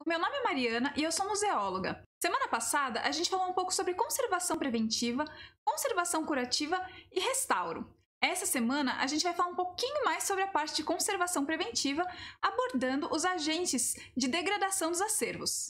O meu nome é Mariana e eu sou museóloga. Semana passada, a gente falou um pouco sobre conservação preventiva, conservação curativa e restauro. Essa semana, a gente vai falar um pouquinho mais sobre a parte de conservação preventiva, abordando os agentes de degradação dos acervos.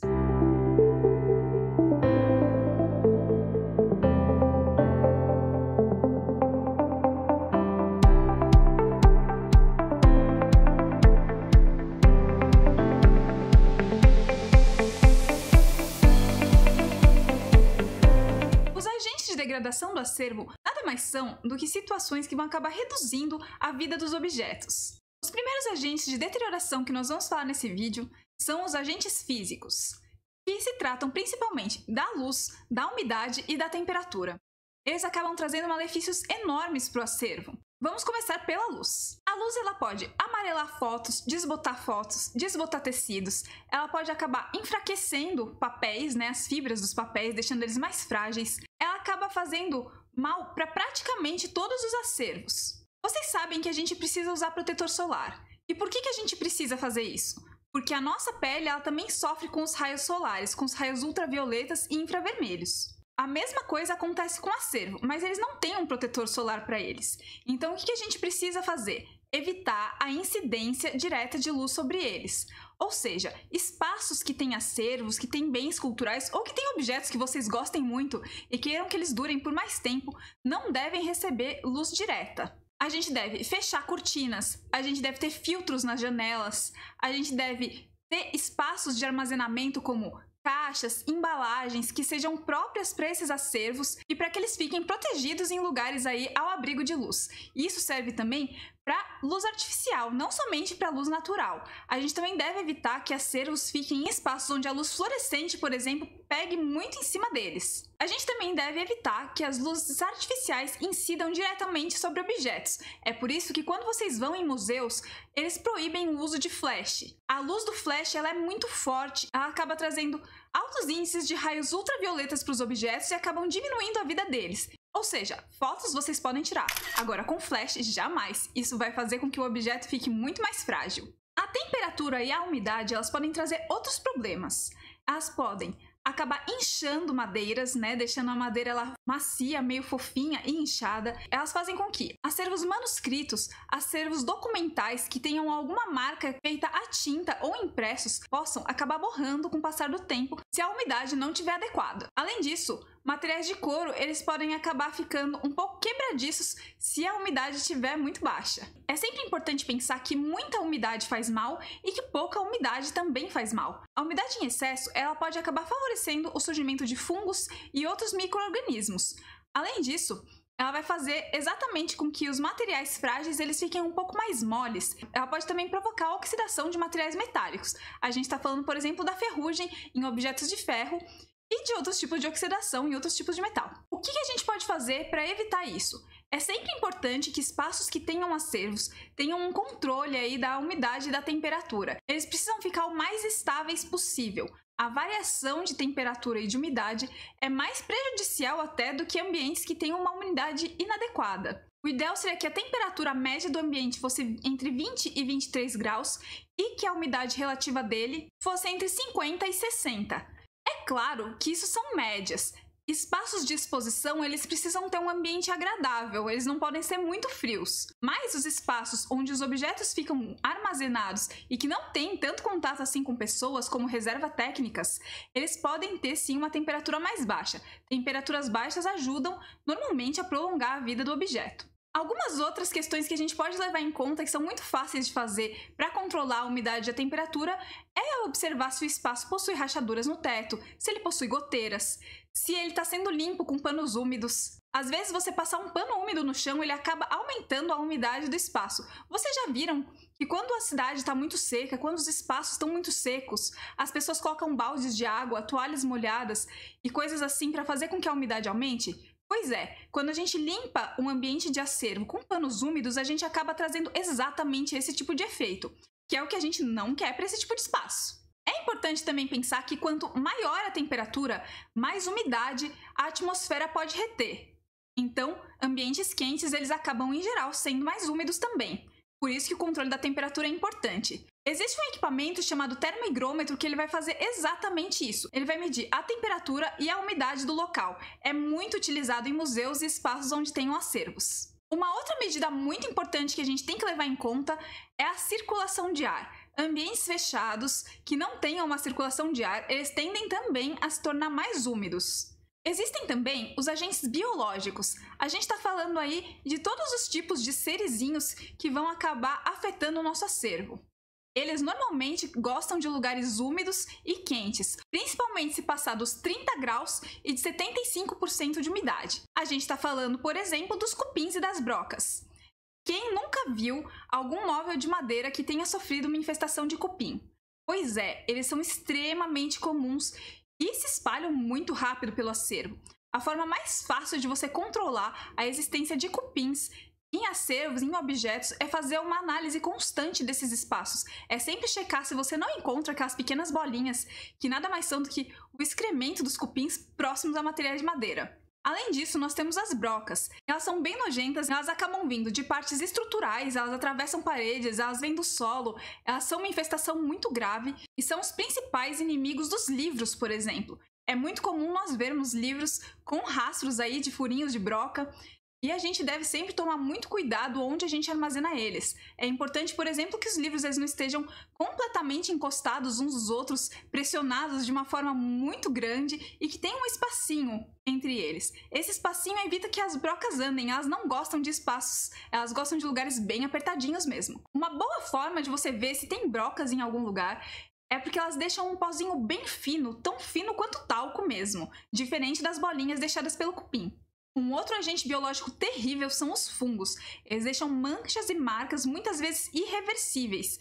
Degradação do acervo nada mais são do que situações que vão acabar reduzindo a vida dos objetos. Os primeiros agentes de deterioração que nós vamos falar nesse vídeo são os agentes físicos, que se tratam principalmente da luz, da umidade e da temperatura. Eles acabam trazendo malefícios enormes para o acervo. Vamos começar pela luz. A luz ela pode amarelar fotos, desbotar tecidos, ela pode acabar enfraquecendo papéis, as fibras dos papéis, deixando eles mais frágeis. Ela acaba fazendo mal para praticamente todos os acervos. Vocês sabem que a gente precisa usar protetor solar. E por que a gente precisa fazer isso? Porque a nossa pele ela também sofre com os raios solares, com os raios ultravioletas e infravermelhos. A mesma coisa acontece com o acervo, mas eles não têm um protetor solar para eles. Então, o que a gente precisa fazer? Evitar a incidência direta de luz sobre eles. Ou seja, espaços que têm acervos, que têm bens culturais ou que têm objetos que vocês gostem muito e queiram que eles durem por mais tempo, não devem receber luz direta. A gente deve fechar cortinas, a gente deve ter filtros nas janelas, a gente deve ter espaços de armazenamento como caixas, embalagens que sejam próprias para esses acervos e para que eles fiquem protegidos em lugares aí ao abrigo de luz. E isso serve também para luz artificial, não somente para luz natural. A gente também deve evitar que acervos fiquem em espaços onde a luz fluorescente, por exemplo, pegue muito em cima deles. A gente também deve evitar que as luzes artificiais incidam diretamente sobre objetos. É por isso que quando vocês vão em museus, eles proíbem o uso de flash. A luz do flash ela é muito forte, ela acaba trazendo altos índices de raios ultravioletas para os objetos e acabam diminuindo a vida deles. Ou seja, fotos vocês podem tirar, agora com flash jamais. Isso vai fazer com que o objeto fique muito mais frágil. A temperatura e a umidade elas podem trazer outros problemas. Elas podem acabar inchando madeiras, deixando a madeira ela macia, meio fofinha e inchada. Elas fazem com que acervos manuscritos, acervos documentais que tenham alguma marca feita à tinta ou impressos possam acabar borrando com o passar do tempo se a umidade não estiver adequada. Além disso, materiais de couro, eles podem acabar ficando um pouco quebradiços se a umidade estiver muito baixa. É sempre importante pensar que muita umidade faz mal e que pouca umidade também faz mal. A umidade em excesso, ela pode acabar favorecendo o surgimento de fungos e outros micro-organismos. Além disso, ela vai fazer exatamente com que os materiais frágeis eles fiquem um pouco mais moles. Ela pode também provocar a oxidação de materiais metálicos. A gente está falando, por exemplo, da ferrugem em objetos de ferro e de outros tipos de oxidação em outros tipos de metal. O que a gente pode fazer para evitar isso? É sempre importante que espaços que tenham acervos tenham um controle aí da umidade e da temperatura. Eles precisam ficar o mais estáveis possível. A variação de temperatura e de umidade é mais prejudicial até do que ambientes que tenham uma umidade inadequada. O ideal seria que a temperatura média do ambiente fosse entre 20 e 23 graus e que a umidade relativa dele fosse entre 50 e 60. É claro que isso são médias. Espaços de exposição, eles precisam ter um ambiente agradável, eles não podem ser muito frios. Mas os espaços onde os objetos ficam armazenados e que não têm tanto contato assim com pessoas, como reserva técnicas, eles podem ter sim uma temperatura mais baixa. Temperaturas baixas ajudam normalmente a prolongar a vida do objeto. Algumas outras questões que a gente pode levar em conta, que são muito fáceis de fazer para controlar a umidade e a temperatura, é observar se o espaço possui rachaduras no teto, se ele possui goteiras, se ele está sendo limpo com panos úmidos. Às vezes você passar um pano úmido no chão, ele acaba aumentando a umidade do espaço. Vocês já viram que quando a cidade está muito seca, quando os espaços estão muito secos, as pessoas colocam baldes de água, toalhas molhadas e coisas assim para fazer com que a umidade aumente? Pois é, quando a gente limpa um ambiente de acervo com panos úmidos, a gente acaba trazendo exatamente esse tipo de efeito, que é o que a gente não quer para esse tipo de espaço. É importante também pensar que quanto maior a temperatura, mais umidade a atmosfera pode reter. Então, ambientes quentes eles acabam em geral sendo mais úmidos também. Por isso que o controle da temperatura é importante. Existe um equipamento chamado termohigrômetro que ele vai fazer exatamente isso. Ele vai medir a temperatura e a umidade do local. É muito utilizado em museus e espaços onde tenham acervos. Uma outra medida muito importante que a gente tem que levar em conta é a circulação de ar. Ambientes fechados que não tenham uma circulação de ar, eles tendem também a se tornar mais úmidos. Existem também os agentes biológicos. A gente está falando aí de todos os tipos de serizinhos que vão acabar afetando o nosso acervo. Eles normalmente gostam de lugares úmidos e quentes, principalmente se passar dos 30 graus e de 75% de umidade. A gente está falando, por exemplo, dos cupins e das brocas. Quem nunca viu algum móvel de madeira que tenha sofrido uma infestação de cupim? Pois é, eles são extremamente comuns e se espalham muito rápido pelo acervo. A forma mais fácil de você controlar a existência de cupins em acervos, em objetos, é fazer uma análise constante desses espaços. É sempre checar se você não encontra aquelas pequenas bolinhas, que nada mais são do que o excremento dos cupins próximos a materiais de madeira. Além disso, nós temos as brocas. Elas são bem nojentas, elas acabam vindo de partes estruturais, elas atravessam paredes, elas vêm do solo, elas são uma infestação muito grave e são os principais inimigos dos livros, por exemplo. É muito comum nós vermos livros com rastros aí de furinhos de broca, e a gente deve sempre tomar muito cuidado onde a gente armazena eles. É importante, por exemplo, que os livros eles não estejam completamente encostados uns dos outros, pressionados de uma forma muito grande e que tenha um espacinho entre eles. Esse espacinho evita que as brocas andem, elas não gostam de espaços, elas gostam de lugares bem apertadinhos mesmo. Uma boa forma de você ver se tem brocas em algum lugar é porque elas deixam um pozinho bem fino, tão fino quanto talco mesmo, diferente das bolinhas deixadas pelo cupim. Um outro agente biológico terrível são os fungos. Eles deixam manchas e marcas muitas vezes irreversíveis,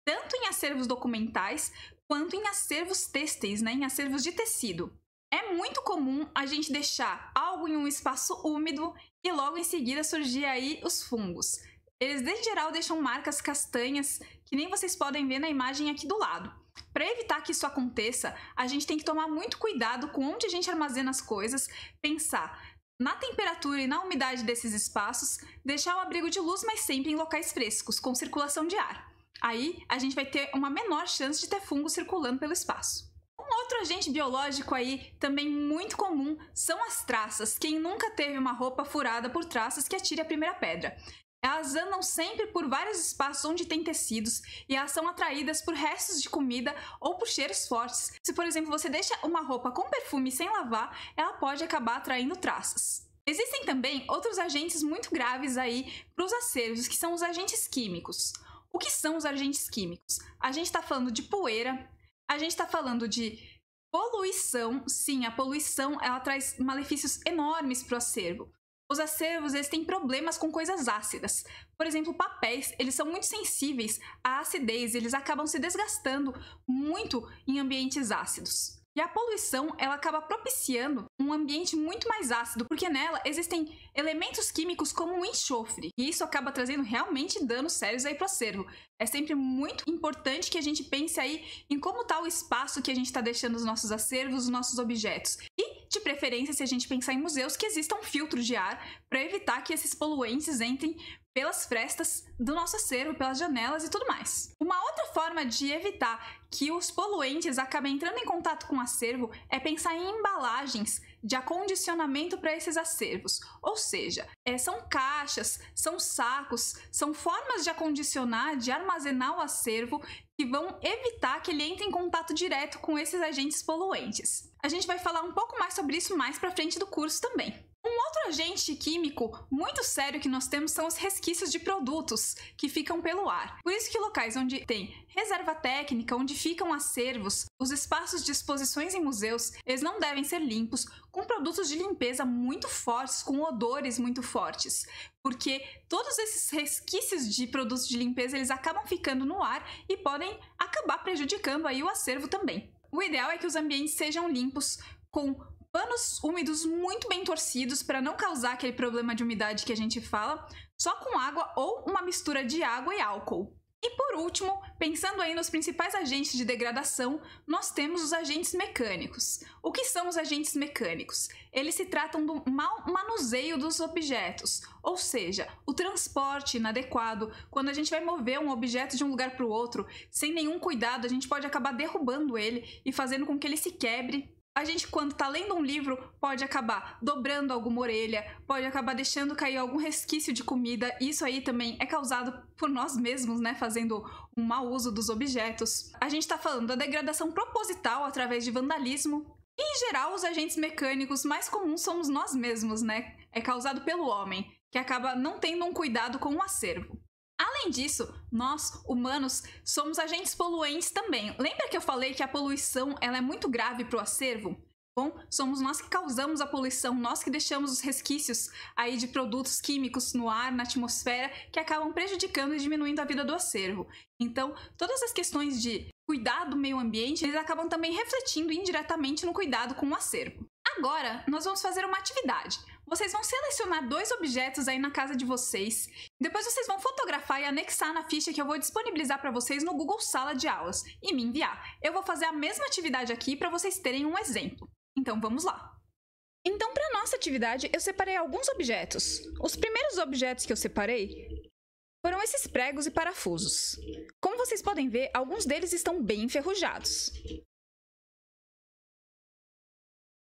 tanto em acervos documentais quanto em acervos têxteis, em acervos de tecido. É muito comum a gente deixar algo em um espaço úmido e logo em seguida surgir aí os fungos. Eles, de geral, deixam marcas castanhas, que nem vocês podem ver na imagem aqui do lado. Para evitar que isso aconteça, a gente tem que tomar muito cuidado com onde a gente armazena as coisas, pensar na temperatura e na umidade desses espaços, deixar o abrigo de luz, mas sempre em locais frescos, com circulação de ar. Aí, a gente vai ter uma menor chance de ter fungo circulando pelo espaço. Um outro agente biológico aí, também muito comum, são as traças. Quem nunca teve uma roupa furada por traças que atire a primeira pedra? Elas andam sempre por vários espaços onde tem tecidos e elas são atraídas por restos de comida ou por cheiros fortes. Se, por exemplo, você deixa uma roupa com perfume sem lavar, ela pode acabar atraindo traças. Existem também outros agentes muito graves aí para os acervos, que são os agentes químicos. O que são os agentes químicos? A gente está falando de poeira, a gente está falando de poluição. Sim, a poluição ela traz malefícios enormes para o acervo. Os acervos eles têm problemas com coisas ácidas. Por exemplo, papéis, eles são muito sensíveis à acidez, eles acabam se desgastando muito em ambientes ácidos. E a poluição, ela acaba propiciando um ambiente muito mais ácido, porque nela existem elementos químicos como o enxofre, e isso acaba trazendo realmente danos sérios aí para o acervo. É sempre muito importante que a gente pense aí em como está o espaço que a gente está deixando os nossos acervos, os nossos objetos. E, de preferência, se a gente pensar em museus, que existam filtros de ar para evitar que esses poluentes entrem pelas frestas do nosso acervo, pelas janelas e tudo mais. Uma outra forma de evitar que os poluentes acabem entrando em contato com o acervo é pensar em embalagens de acondicionamento para esses acervos. Ou seja, são caixas, são sacos, são formas de acondicionar, de armazenar o acervo que vão evitar que ele entre em contato direto com esses agentes poluentes. A gente vai falar um pouco mais sobre isso mais para frente do curso também. Um outro agente químico muito sério que nós temos são os resquícios de produtos que ficam pelo ar. Por isso que locais onde tem reserva técnica, onde ficam acervos, os espaços de exposições em museus, eles não devem ser limpos com produtos de limpeza muito fortes, com odores muito fortes, porque todos esses resquícios de produtos de limpeza eles acabam ficando no ar e podem acabar prejudicando aí o acervo também. O ideal é que os ambientes sejam limpos com panos úmidos muito bem torcidos para não causar aquele problema de umidade que a gente fala, só com água ou uma mistura de água e álcool. E por último, pensando aí nos principais agentes de degradação, nós temos os agentes mecânicos. O que são os agentes mecânicos? Eles se tratam do mau manuseio dos objetos, ou seja, o transporte inadequado. Quando a gente vai mover um objeto de um lugar para o outro, sem nenhum cuidado, a gente pode acabar derrubando ele e fazendo com que ele se quebre. A gente, quando está lendo um livro, pode acabar dobrando alguma orelha, pode acabar deixando cair algum resquício de comida. Isso aí também é causado por nós mesmos, né? Fazendo um mau uso dos objetos. A gente está falando da degradação proposital através de vandalismo. E, em geral, os agentes mecânicos mais comuns somos nós mesmos, né? É causado pelo homem, que acaba não tendo um cuidado com o acervo. Além disso, nós, humanos, somos agentes poluentes também. Lembra que eu falei que a poluição ela é muito grave para o acervo? Bom, somos nós que causamos a poluição, nós que deixamos os resquícios aí de produtos químicos no ar, na atmosfera, que acabam prejudicando e diminuindo a vida do acervo. Então, todas as questões de cuidado do meio ambiente, eles acabam também refletindo indiretamente no cuidado com o acervo. Agora, nós vamos fazer uma atividade. Vocês vão selecionar 2 objetos aí na casa de vocês. Depois vocês vão fotografar e anexar na ficha que eu vou disponibilizar para vocês no Google Sala de Aulas e me enviar. Eu vou fazer a mesma atividade aqui para vocês terem um exemplo. Então vamos lá. Então, para nossa atividade, eu separei alguns objetos. Os primeiros objetos que eu separei foram esses pregos e parafusos. Como vocês podem ver, alguns deles estão bem enferrujados.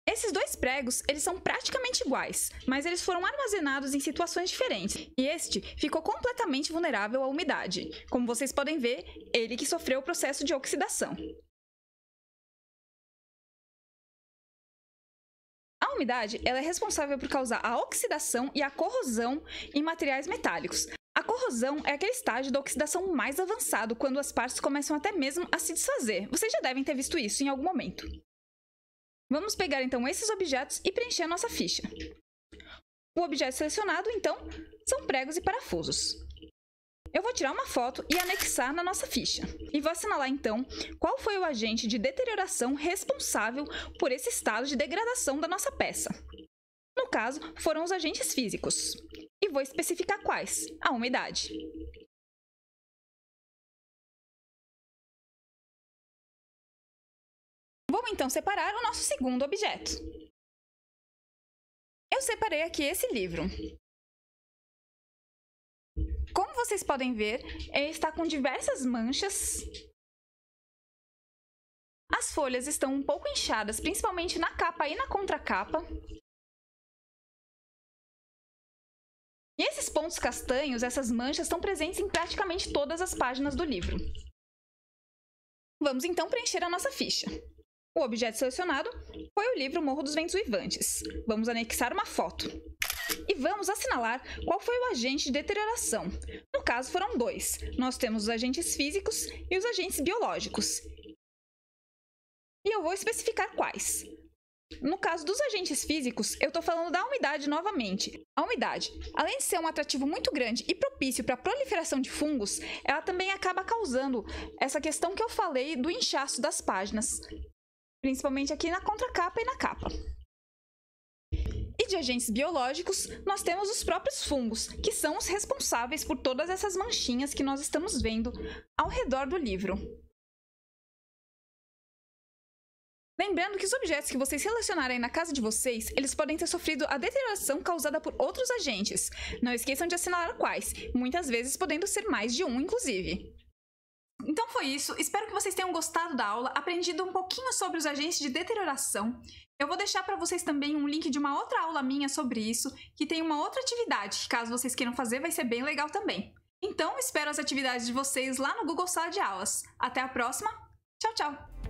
Esses 2 pregos, eles são praticamente iguais, mas eles foram armazenados em situações diferentes. E este ficou completamente vulnerável à umidade. Como vocês podem ver, ele que sofreu o processo de oxidação. A umidade ela é responsável por causar a oxidação e a corrosão em materiais metálicos. A corrosão é aquele estágio da oxidação mais avançado, quando as partes começam até mesmo a se desfazer. Vocês já devem ter visto isso em algum momento. Vamos pegar então esses objetos e preencher a nossa ficha. O objeto selecionado, então, são pregos e parafusos. Eu vou tirar uma foto e anexar na nossa ficha. E vou assinalar então qual foi o agente de deterioração responsável por esse estado de degradação da nossa peça. No caso, foram os agentes físicos. E vou especificar quais: a umidade. Vamos então separar o nosso segundo objeto. Eu separei aqui esse livro. Como vocês podem ver, ele está com diversas manchas. As folhas estão um pouco inchadas, principalmente na capa e na contracapa. E esses pontos castanhos, essas manchas, estão presentes em praticamente todas as páginas do livro. Vamos então preencher a nossa ficha. O objeto selecionado foi o livro Morro dos Ventos Uivantes. Vamos anexar uma foto. E vamos assinalar qual foi o agente de deterioração. No caso, foram 2. Nós temos os agentes físicos e os agentes biológicos. E eu vou especificar quais. No caso dos agentes físicos, eu estou falando da umidade novamente. A umidade, além de ser um atrativo muito grande e propício para a proliferação de fungos, ela também acaba causando essa questão que eu falei do inchaço das páginas. Principalmente aqui na contracapa e na capa. E de agentes biológicos, nós temos os próprios fungos, que são os responsáveis por todas essas manchinhas que nós estamos vendo ao redor do livro. Lembrando que os objetos que vocês selecionarem na casa de vocês, eles podem ter sofrido a deterioração causada por outros agentes. Não esqueçam de assinalar quais, muitas vezes podendo ser mais de um, inclusive. Então foi isso, espero que vocês tenham gostado da aula, aprendido um pouquinho sobre os agentes de deterioração. Eu vou deixar para vocês também um link de uma outra aula minha sobre isso, que tem uma outra atividade, que caso vocês queiram fazer vai ser bem legal também. Então espero as atividades de vocês lá no Google Sala de Aulas. Até a próxima, tchau, tchau!